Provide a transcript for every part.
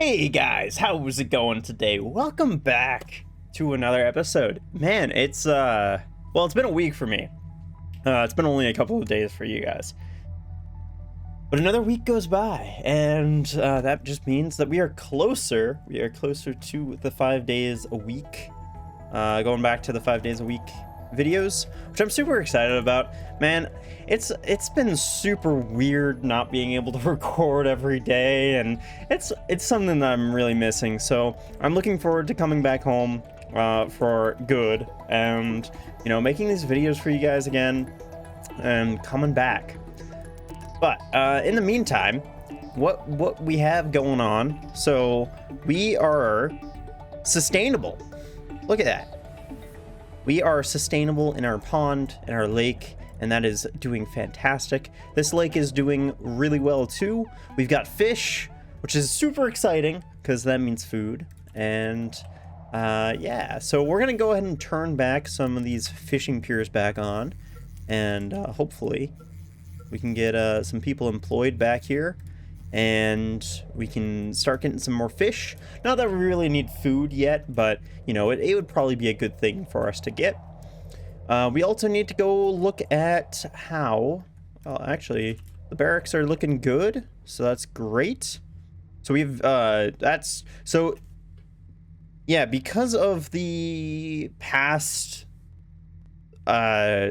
Hey guys, how's it going today? Welcome back to another episode. Man, it's been a week for me. It's been only a couple of days for you guys. But another week goes by, and that just means that we are closer. We are closer to the 5 days a week. Going back to the 5 days a week videos, which I'm super excited about. Man, it's been super weird not being able to record every day, and it's something that I'm really missing. So I'm looking forward to coming back home for good, and making these videos for you guys again and coming back. But in the meantime, what we have going on, so we are sustainable. Look at that. We are sustainable in our pond, in our lake, and that is doing fantastic. This lake is doing really well too. We've got fish, which is super exciting because that means food. And yeah, so we're gonna go ahead and turn back some of these fishing piers back on, and hopefully we can get some people employed back here, and we can start getting some more fish. Not that we really need food yet, but it would probably be a good thing for us to get. We also need to go look at how, well, actually the barracks are looking good, so that's great. So we've yeah, because of the past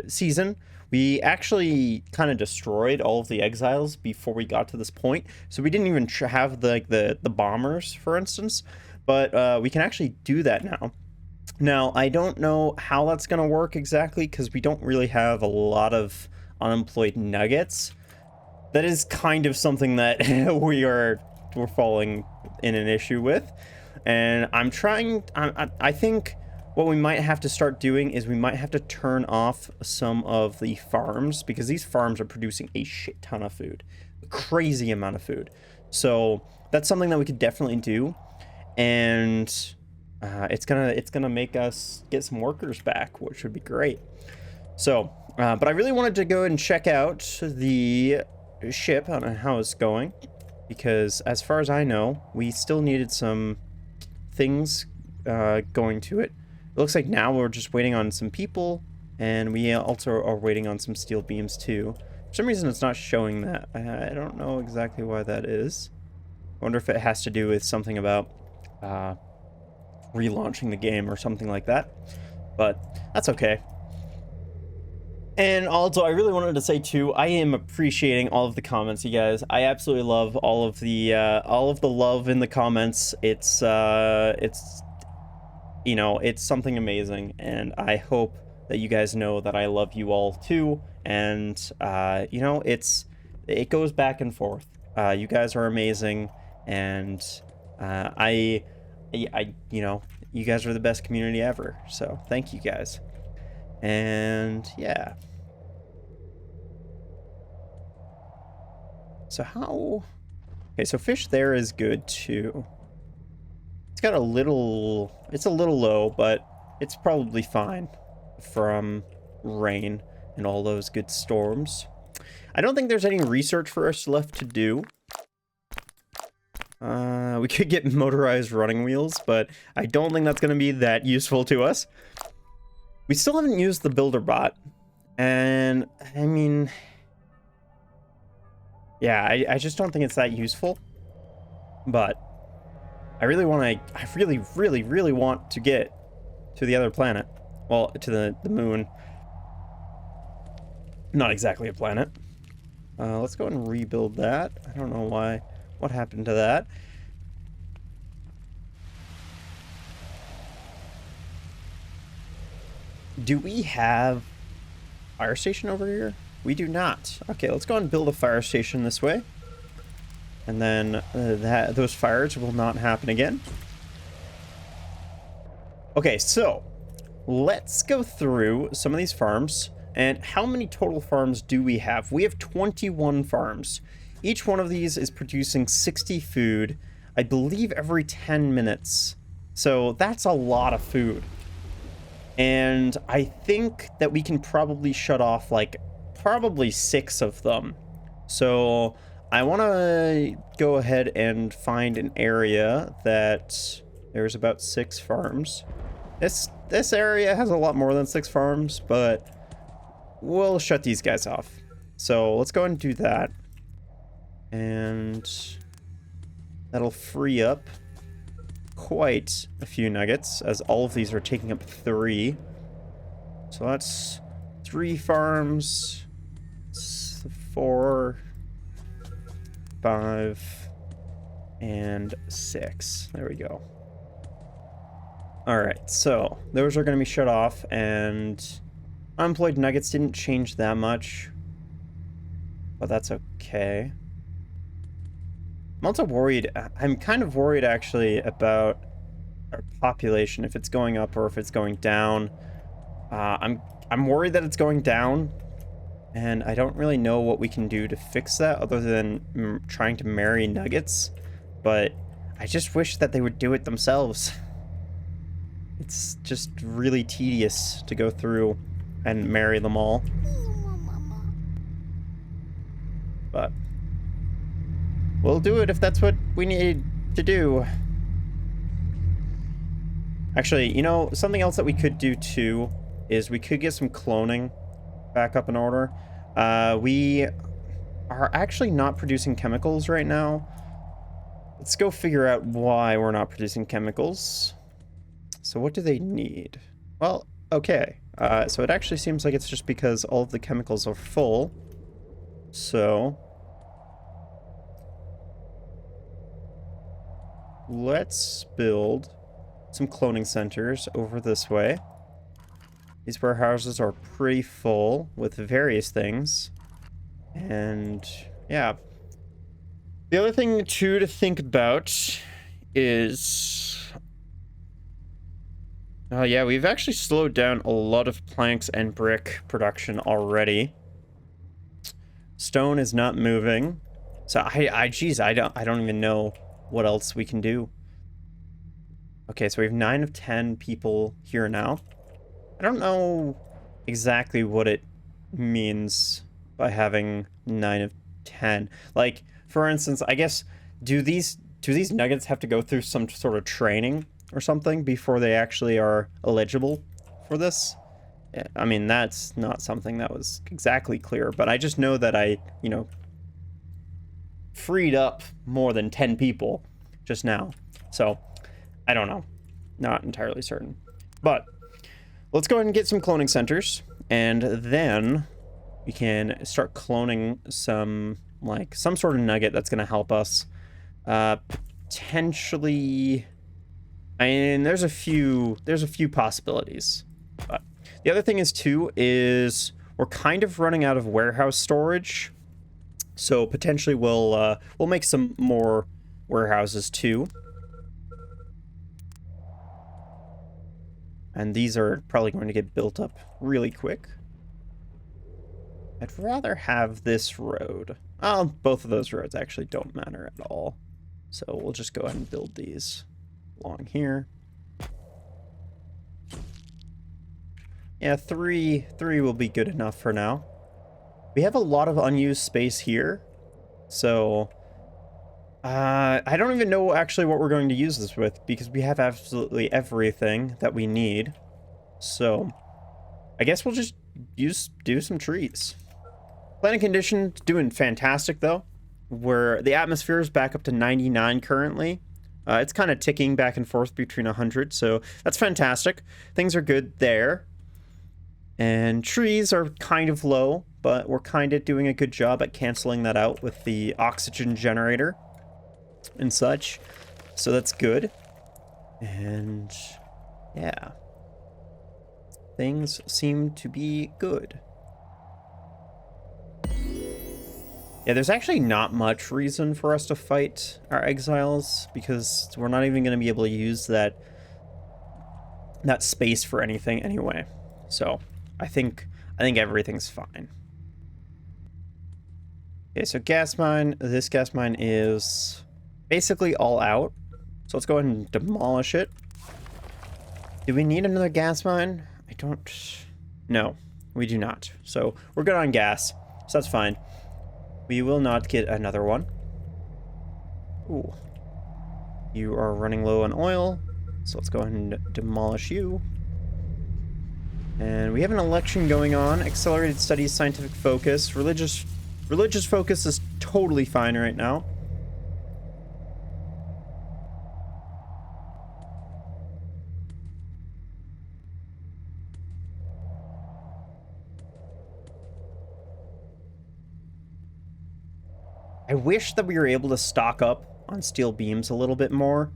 season, we actually kind of destroyed all of the exiles before we got to this point. So we didn't even have the bombers, for instance, but we can actually do that now. Now, I don't know how that's going to work exactly because we don't really have a lot of unemployed nuggets. That is kind of something that we're falling in an issue with. And I think what we might have to start doing is we might have to turn off some of the farms, because these farms are producing a shit ton of food, a crazy amount of food. So that's something that we could definitely do, and it's gonna make us get some workers back, which would be great. So, but I really wanted to go and check out the ship on how it's going, because as far as I know, we still needed some things going to it. It looks like now we're just waiting on some people, and we also are waiting on some steel beams too. For some reason it's not showing that. I don't know exactly why that is. I wonder if it has to do with something about relaunching the game or something like that, but that's okay. And also, I really wanted to say too, I am appreciating all of the comments, you guys. I absolutely love all of the love in the comments. It's something amazing, and I hope that you guys know that I love you all too. And it goes back and forth. You guys are amazing, and you guys are the best community ever. So thank you guys. And yeah. So okay, so fish there is good too. It's a little low, but it's probably fine from rain and all those good storms. I don't think there's any research for us left to do. We could get motorized running wheels, but I don't think that's going to be that useful to us. We still haven't used the builder bot, and I mean, yeah, I just don't think it's that useful, but I really want to get to the other planet. Well, to the moon. Not exactly a planet. Let's go and rebuild that. I don't know why. What happened to that? Do we have a fire station over here? We do not. Okay, let's go and build a fire station this way. And then those fires will not happen again. Okay, so let's go through some of these farms. And how many total farms do we have? We have 21 farms. Each one of these is producing 60 food, I believe, every 10 minutes. So that's a lot of food. And I think that we can probably shut off like probably 6 of them. So I want to go ahead and find an area that there's about 6 farms. This area has a lot more than 6 farms, but we'll shut these guys off. So let's go ahead and do that. And that'll free up quite a few nuggets, as all of these are taking up 3. So that's 3 farms, 4, 5, and 6. There we go. Alright, so those are going to be shut off, and unemployed nuggets didn't change that much, but that's okay. I'm also worried, I'm kind of worried actually about our population, if it's going up or if it's going down. I'm worried that it's going down, and I don't really know what we can do to fix that other than trying to marry nuggets, but I just wish that they would do it themselves. It's just really tedious to go through and marry them all. But we'll do it if that's what we need to do. Actually, you know, something else that we could do too is we could get some cloning back up in order. We are actually not producing chemicals right now. Let's go figure out why we're not producing chemicals. So what do they need? Well, okay. So it actually seems like it's just because all of the chemicals are full. So let's build some cloning centers over this way. These warehouses are pretty full with various things. And yeah. The other thing too to think about is... yeah, we've actually slowed down a lot of planks and brick production already. Stone is not moving. So geez, I don't even know what else we can do. Okay, so we have 9 of 10 people here now. I don't know exactly what it means by having 9 of 10. Like, for instance, I guess, do these nuggets have to go through some sort of training or something before they actually are eligible for this? I mean, that's not something that was exactly clear, but I just know that I, you know, freed up more than 10 people just now. So, I don't know. Not entirely certain. But let's go ahead and get some cloning centers, and then we can start cloning some sort of nugget that's going to help us. Potentially, I mean, there's a few possibilities. But the other thing is too is we're kind of running out of warehouse storage, so potentially we'll make some more warehouses too. And these are probably going to get built up really quick. I'd rather have this road. Oh, both of those roads actually don't matter at all. So we'll just go ahead and build these along here. Yeah, three will be good enough for now. We have a lot of unused space here. So I don't even know actually what we're going to use this with, because we have absolutely everything that we need. So I guess we'll just do some trees. Planet condition doing fantastic though. Where the atmosphere is back up to 99 currently. It's kind of ticking back and forth between 100, so that's fantastic. Things are good there. And trees are kind of low, but we're kind of doing a good job at canceling that out with the oxygen generator and such. So that's good. And yeah. Things seem to be good. Yeah, there's actually not much reason for us to fight our exiles, because we're not even going to be able to use that space for anything anyway. So I think everything's fine. Okay, so gas mine. This gas mine is basically all out. So let's go ahead and demolish it. Do we need another gas mine? I don't... No, we do not. So we're good on gas. So that's fine. We will not get another one. Ooh. You are running low on oil, so let's go ahead and demolish you. And we have an election going on. Accelerated studies, scientific focus, religious focus is totally fine right now. I wish that we were able to stock up on steel beams a little bit more,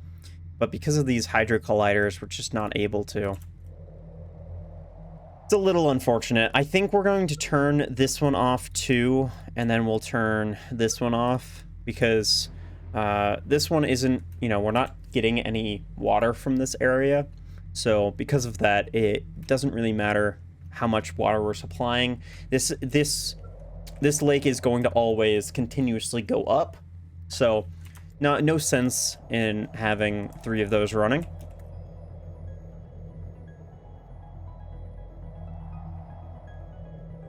but because of these hydro colliders, we're just not able to. It's a little unfortunate. I think we're going to turn this one off too, and then we'll turn this one off, because this one isn't, you know, we're not getting any water from this area. So because of that, it doesn't really matter how much water we're supplying. This lake is going to always continuously go up. So no sense in having 3 of those running.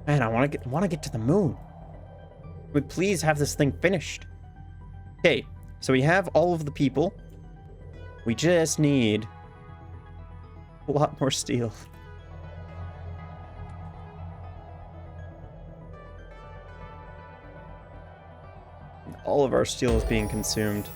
Man, I want to get to the moon. Would please have this thing finished. Okay, so we have all of the people. We just need a lot more steel. All of our steel is being consumed.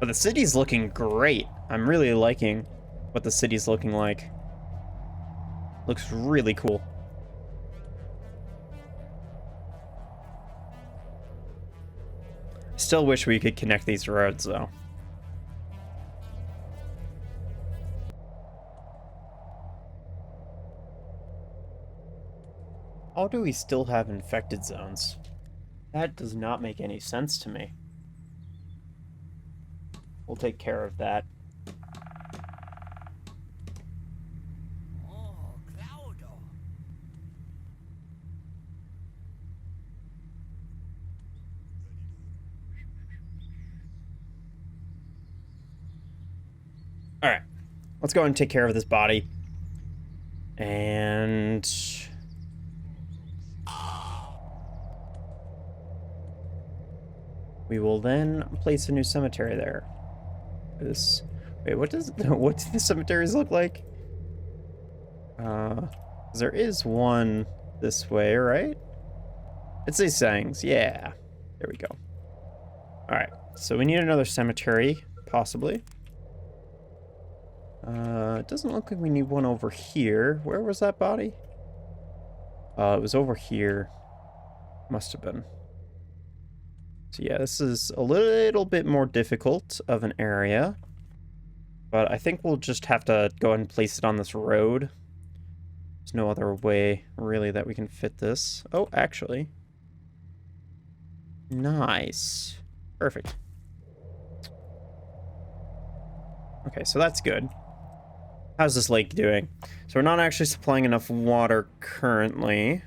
But the city's looking great. I'm really liking what the city's looking like. Looks really cool. Still wish we could connect these roads, though. How do we still have infected zones? That does not make any sense to me. We'll take care of that. Alright. Let's go and take care of this body. And we will then place a new cemetery there. Wait, what do the cemeteries look like? There is one this way, right? It's these things, yeah. There we go. Alright, so we need another cemetery, possibly. It doesn't look like we need one over here. Where was that body? It was over here. Must have been. So yeah, this is a little bit more difficult of an area. But I think we'll just have to go ahead and place it on this road. There's no other way, really, that we can fit this. Oh, actually. Nice. Perfect. Okay, so that's good. How's this lake doing? So we're not actually supplying enough water currently.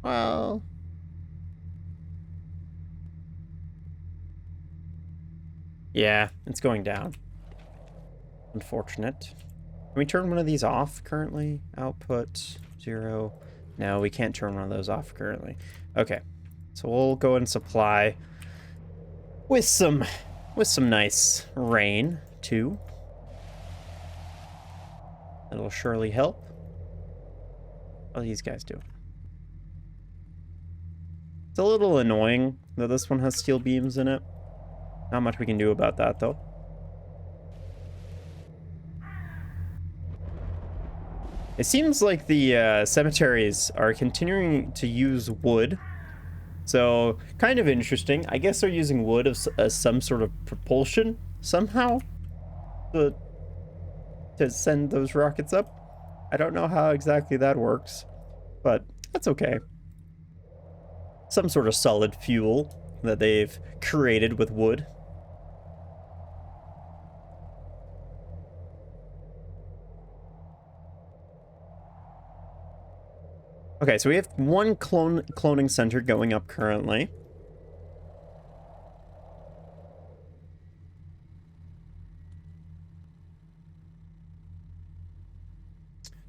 Well... yeah, it's going down. Unfortunate. Can we turn one of these off currently? Output 0. No, we can't turn one of those off currently. Okay, so we'll go and supply with some nice rain too. That'll surely help. What are these guys doing? It's a little annoying that this one has steel beams in it. Not much we can do about that, though. It seems like the cemeteries are continuing to use wood. So, kind of interesting. I guess they're using wood as some sort of propulsion, somehow, to send those rockets up. I don't know how exactly that works, but that's okay. Some sort of solid fuel that they've created with wood. Okay, so we have one cloning center going up currently.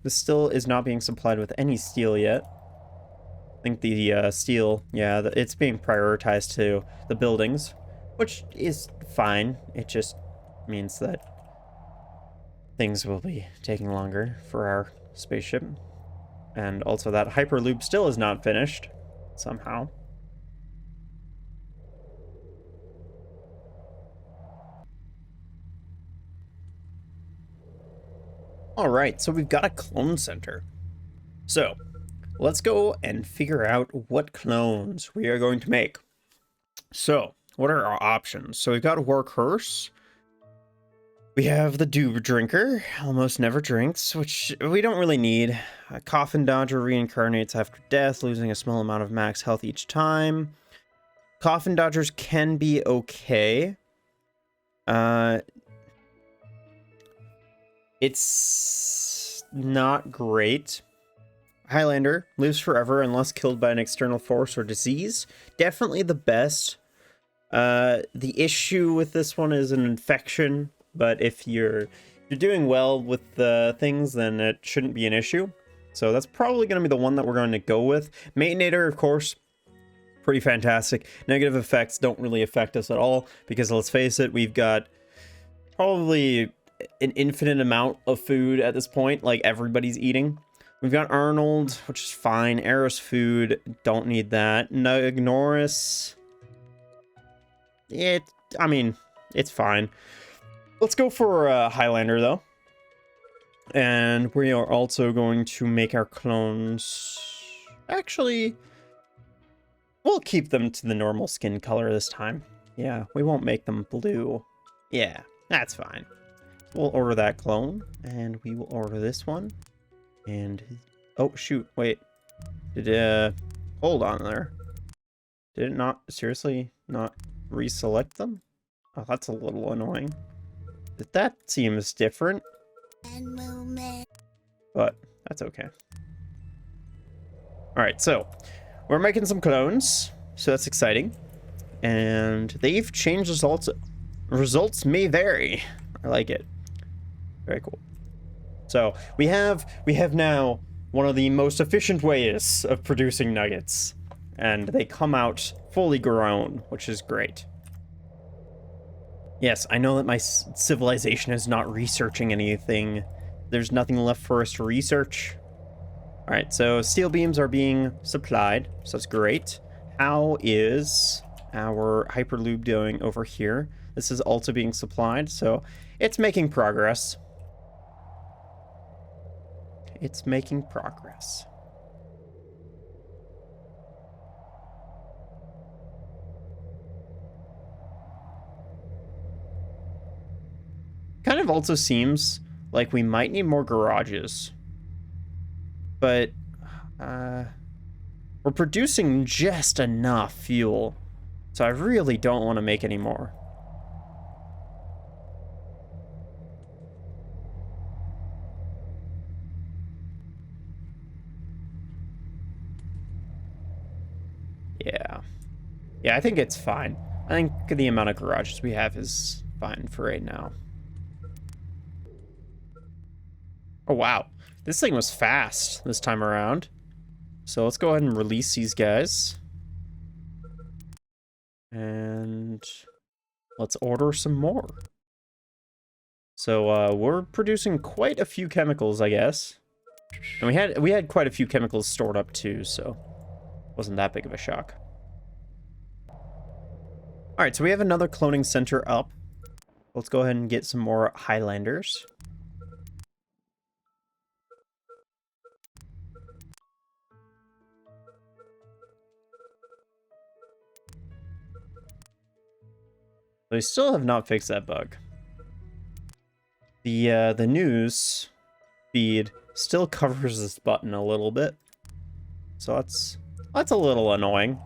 This still is not being supplied with any steel yet. I think the steel, yeah, it's being prioritized to the buildings, which is fine. It just means that things will be taking longer for our spaceship. And also that Hyperloop still is not finished, somehow. Alright, so we've got a clone center. So, let's go and figure out what clones we are going to make. So, what are our options? So we've got a Workhorse. We have the Doob Drinker, almost never drinks, which we don't really need. A Coffin Dodger reincarnates after death, losing a small amount of max health each time. Coffin Dodgers can be okay. It's not great. Highlander lives forever unless killed by an external force or disease. Definitely the best. The issue with this one is an infection, but if you're doing well with the things, then it shouldn't be an issue. So that's probably going to be the one that we're going to go with. Maintenator, of course, pretty fantastic. Negative effects don't really affect us at all, because let's face it, we've got probably an infinite amount of food at this point, like everybody's eating. We've got Arnold, which is fine. Eros food, don't need that. Ignorus, I mean, it's fine. Let's go for Highlander, though. And we are also going to make our clones... Actually, we'll keep them to the normal skin color this time. Yeah, we won't make them blue. Yeah, that's fine. We'll order that clone, and we will order this one. And... oh, shoot, wait. Hold on there. Did it not... seriously not reselect them? Oh, that's a little annoying. That seems different. But that's okay. Alright, so we're making some clones, so that's exciting. And they've changed results. Results may vary. I like it. Very cool. So we have now one of the most efficient ways of producing nuggets. And they come out fully grown, which is great. Yes, I know that my civilization is not researching anything. There's nothing left for us to research. Alright, so steel beams are being supplied, so that's great. How is our Hyperloop doing over here? This is also being supplied, so it's making progress. It's making progress. Kind of also seems like we might need more garages. But we're producing just enough fuel, so I really don't want to make any more. Yeah, I think it's fine. I think the amount of garages we have is fine for right now. Oh, wow. This thing was fast this time around. So let's go ahead and release these guys. And let's order some more. So we're producing quite a few chemicals, I guess. And we had quite a few chemicals stored up too, so wasn't that big of a shock. All right, so we have another cloning center up. Let's go ahead and get some more Highlanders. They still have not fixed that bug. The news feed still covers this button a little bit, so that's a little annoying,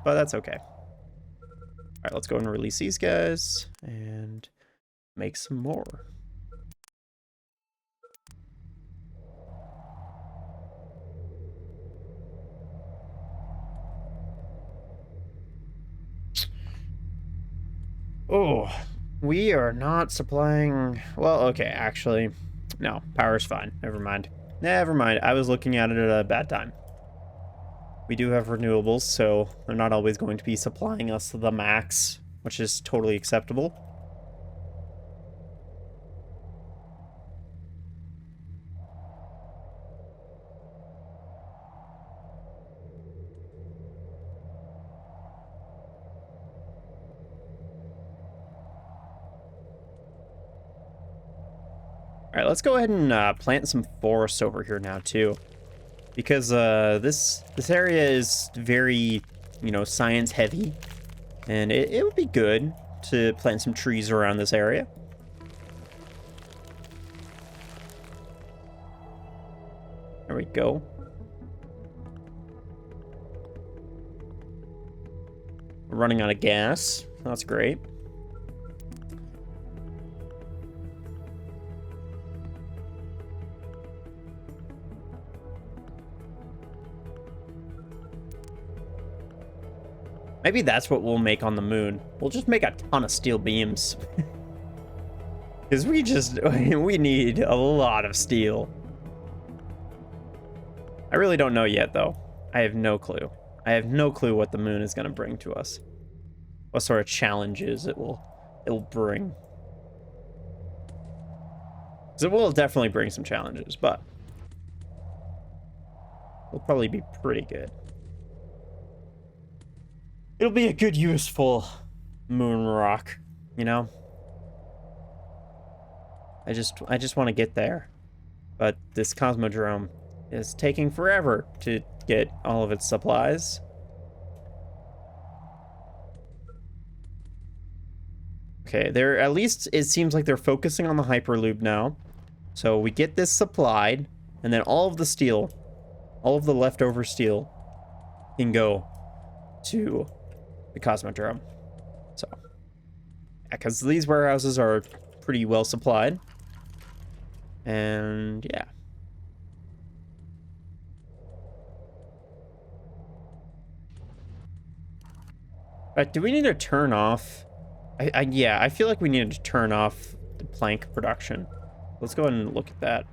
but that's okay. All right, let's go and release these guys and make some more. Oh, we are not supplying... Well, okay, actually, no, power's fine. Never mind. Never mind. I was looking at it at a bad time. We do have renewables, so they're not always going to be supplying us the max, which is totally acceptable. All right, let's go ahead and plant some forests over here now too, because this area is very, you know, science heavy, and it would be good to plant some trees around this area. There we go. We're running out of gas. That's great. Maybe that's what we'll make on the moon. We'll just make a ton of steel beams. Because we need a lot of steel. I really don't know yet, though. I have no clue. I have no clue what the moon is going to bring to us. What sort of challenges it will bring. Because it will definitely bring some challenges, but it'll probably be pretty good. It'll be a good, useful moon rock, you know? I just want to get there. But this Cosmodrome is taking forever to get all of its supplies. Okay, at least it seems like they're focusing on the Hyperloop now. So we get this supplied, and then all of the steel, all of the leftover steel can go to the Cosmodrome. So, yeah, because these warehouses are pretty well supplied. And yeah. But do we need to turn off? Yeah, I feel like we need to turn off the plank production. Let's go ahead and look at that.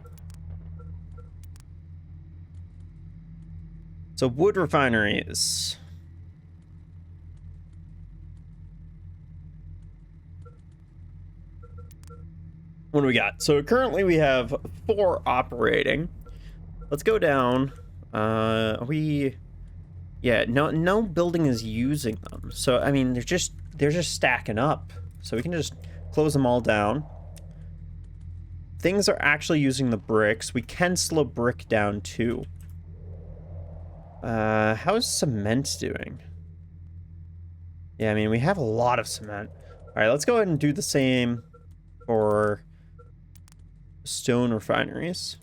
So wood refineries. What do we got? So currently we have 4 operating. Let's go down. Yeah, no building is using them. So I mean, they're just stacking up. So we can just close them all down. Things are actually using the bricks. We can slow brick down too. How's cement doing? Yeah, I mean, we have a lot of cement. All right, let's go ahead and do the same for stone refineries.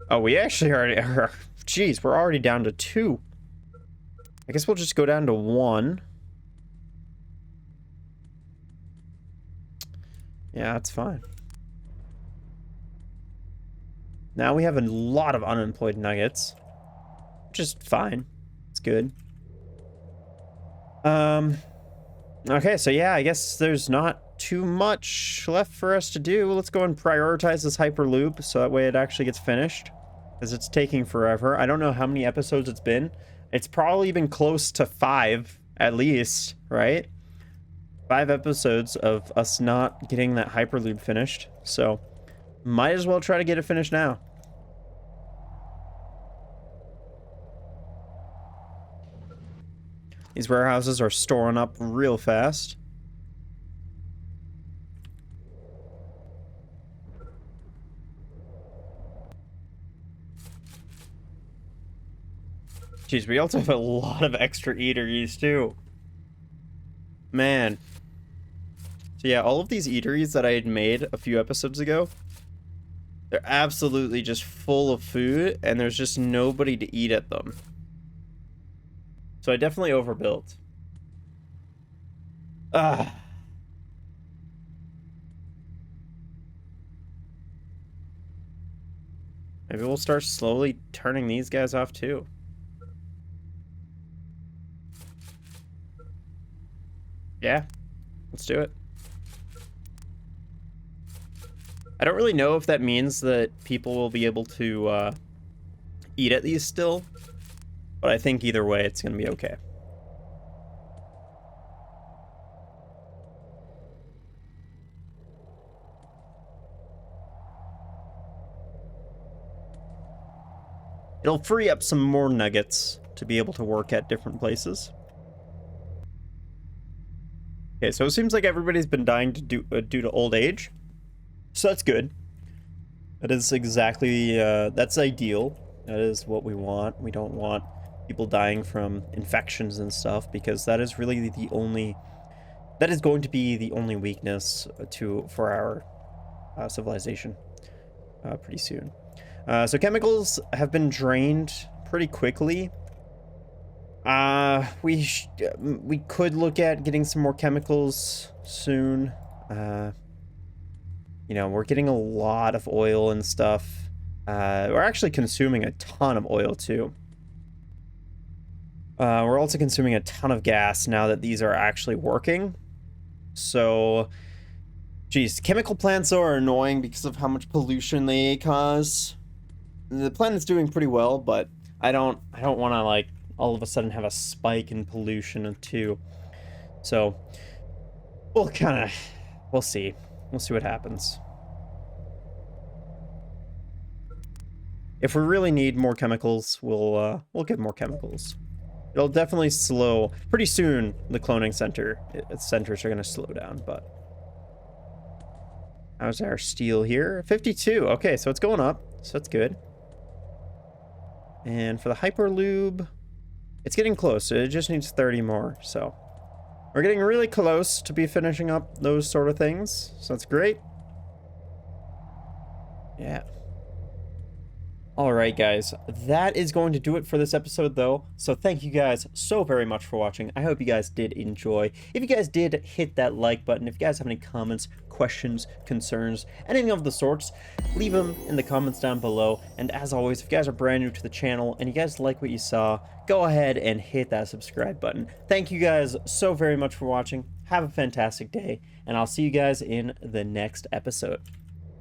Oh, we actually already are. Jeez, we're already down to 2. I guess we'll just go down to 1. Yeah, that's fine. Now we have a lot of unemployed nuggets, which is fine. It's good. Okay, so yeah, I guess there's not too much left for us to do. Let's go and prioritize this Hyperloop so that way it actually gets finished, because it's taking forever. I don't know how many episodes it's been. It's probably been close to 5 at least, right? 5 episodes of us not getting that Hyperloop finished. So might as well try to get it finished now. These warehouses are storing up real fast. Jeez, we also have a lot of extra eateries too. Man. So yeah, all of these eateries that I had made a few episodes ago, they're absolutely just full of food, and there's just nobody to eat at them. So I definitely overbuilt. Ah. Maybe we'll start slowly turning these guys off too. Yeah, let's do it. I don't really know if that means that people will be able to eat at these still, but I think either way it's going to be okay. It'll free up some more nuggets to be able to work at different places. Okay, so it seems like everybody's been dying to due to old age. So that's good. That is exactly, that's ideal. That is what we want. We don't want people dying from infections and stuff, because that is really the only, that is going to be the only weakness for our civilization pretty soon. So chemicals have been drained pretty quickly. We could look at getting some more chemicals soon. You know, we're getting a lot of oil and stuff. We're actually consuming a ton of oil too. We're also consuming a ton of gas now that these are actually working. So, geez, chemical plants are annoying because of how much pollution they cause. The planet's doing pretty well, but I don't want to, like, all of a sudden have a spike in pollution too. So, we'll see. We'll see what happens. If we really need more chemicals, we'll get more chemicals. It'll definitely slow. Pretty soon, the cloning centers are going to slow down, but... How's our steel here? 52. Okay, so it's going up, so that's good. And for the hyperlube, it's getting close. It just needs 30 more, so... We're getting really close to be finishing up those sort of things, so that's great. Yeah. Alright guys, that is going to do it for this episode though, so thank you guys so very much for watching. I hope you guys did enjoy. If you guys did, hit that like button. If you guys have any comments, questions, concerns, anything of the sorts, leave them in the comments down below. And as always, if you guys are brand new to the channel and you guys like what you saw, go ahead and hit that subscribe button. Thank you guys so very much for watching. Have a fantastic day, and I'll see you guys in the next episode.